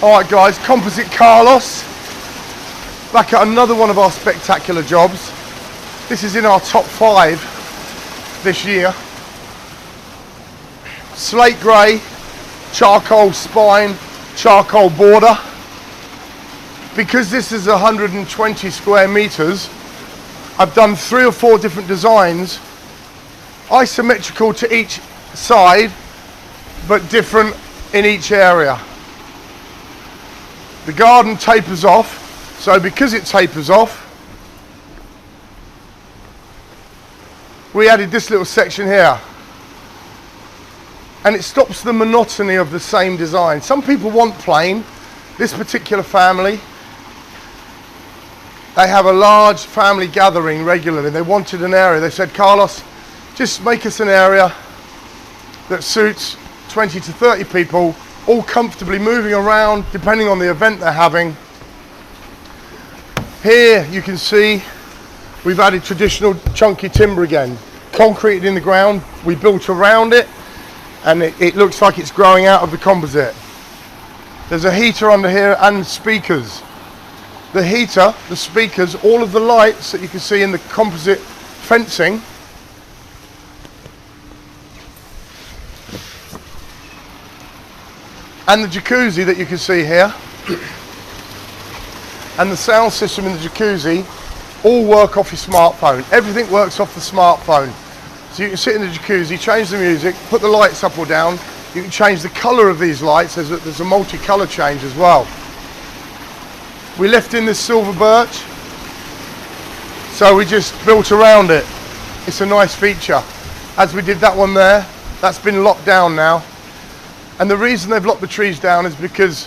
Alright guys, Composite Carlos, back at another one of our spectacular jobs. This is in our top 5 this year. Slate grey, charcoal spine, charcoal border. Because this is 120 square meters, I've done 3 or 4 different designs, isometrical to each side, but different in each area. The garden tapers off, so because it tapers off, we added this little section here. And it stops the monotony of the same design. Some people want plain. This particular family, they have a large family gathering regularly. They wanted an area. They said, Carlos, just make us an area that suits 20 to 30 people, all comfortably moving around depending on the event they're having. Here you can see we've added traditional chunky timber again. Concreted in the ground, we built around it, and it looks like it's growing out of the composite. There's a heater under here and speakers. The heater, the speakers, all of the lights that you can see in the composite fencing and the jacuzzi that you can see here and the sound system in the jacuzzi all work off your smartphone. Everything works off the smartphone. So you can sit in the jacuzzi, change the music, put the lights up or down. You can change the colour of these lights. There's a multi-colour change as well. We left in this silver birch, so we just built around it. It's a nice feature. As we did that one there, that's been locked down now. And the reason they've locked the trees down is because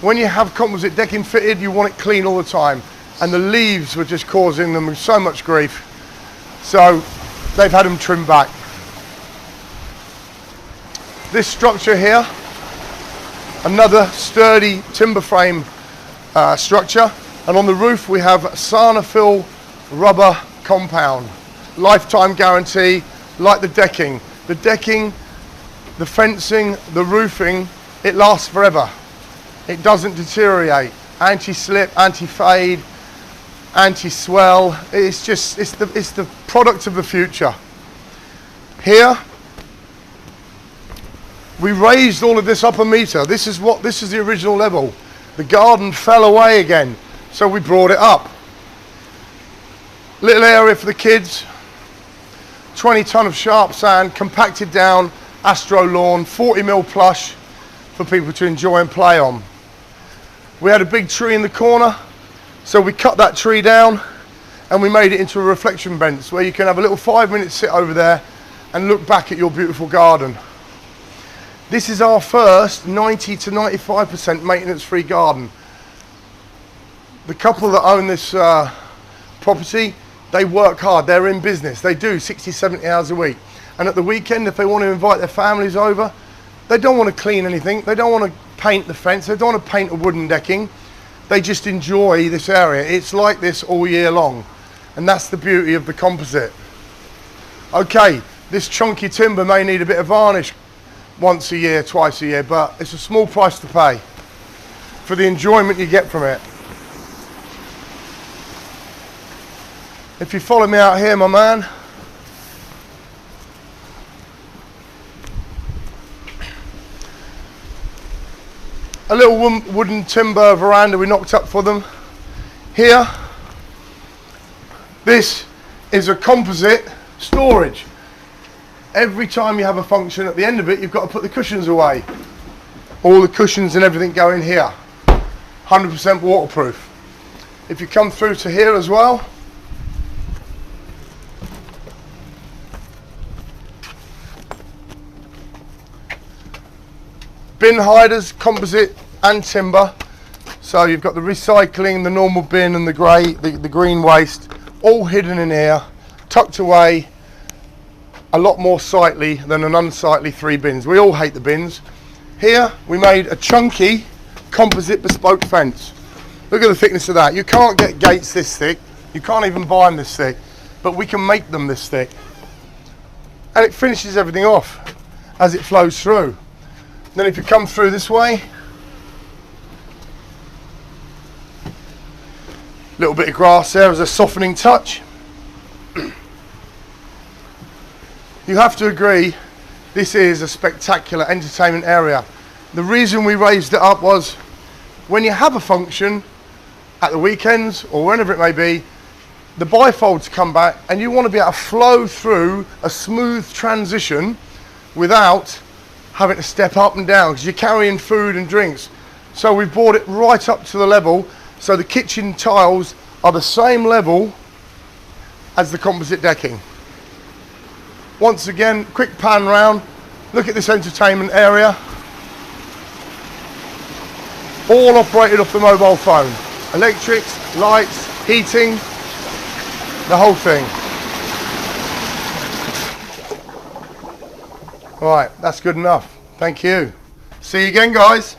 when you have composite decking fitted, you want it clean all the time. And the leaves were just causing them so much grief. So they've had them trimmed back. This structure here, another sturdy timber frame structure. And on the roof we have Sarnafil rubber compound. Lifetime guarantee, like the decking. The decking, the fencing, the roofing, it lasts forever. It doesn't deteriorate. Anti-slip, anti-fade, anti-swell. It's the product of the future. Here, we raised all of this up a meter. This is the original level. The garden fell away again, so we brought it up. Little area for the kids. 20 ton of sharp sand, compacted down, Astro lawn, 40mm plush for people to enjoy and play on. We had a big tree in the corner, so we cut that tree down and we made it into a reflection bench where you can have a little 5-minute sit over there and look back at your beautiful garden. This is our first 90 to 95% maintenance-free garden. The couple that own this property, they work hard, they're in business, they do 60, 70 hours a week. And at the weekend, if they want to invite their families over, they don't want to clean anything, they don't want to paint the fence, they don't want to paint a wooden decking, they just enjoy this area. It's like this all year long, and that's the beauty of the composite. Okay, this chunky timber may need a bit of varnish once a year, twice a year, but it's a small price to pay for the enjoyment you get from it. If you follow me out here, my man, a little wooden timber veranda we knocked up for them. Here, this is a composite storage. Every time you have a function, at the end of it, you've got to put the cushions away. All the cushions and everything go in here. 100% waterproof. If you come through to here as well, bin hiders, composite and timber. So you've got the recycling, the normal bin and the grey, the green waste, all hidden in here, tucked away, a lot more sightly than an unsightly 3 bins. We all hate the bins. Here we made a chunky composite bespoke fence. Look at the thickness of that. You can't get gates this thick, you can't even buy them this thick, but we can make them this thick. And it finishes everything off as it flows through. Then if you come through this way, Little bit of grass there as a softening touch. You have to agree, this is a spectacular entertainment area. The reason we raised it up was when you have a function at the weekends or whenever it may be, the bifolds come back and you want to be able to flow through a smooth transition without having to step up and down because you're carrying food and drinks. So we brought it right up to the level so the kitchen tiles are the same level as the composite decking. Once again, quick pan round, look at this entertainment area. All operated off the mobile phone. Electrics, lights, heating, the whole thing. Right, that's good enough. Thank you. See you again, guys.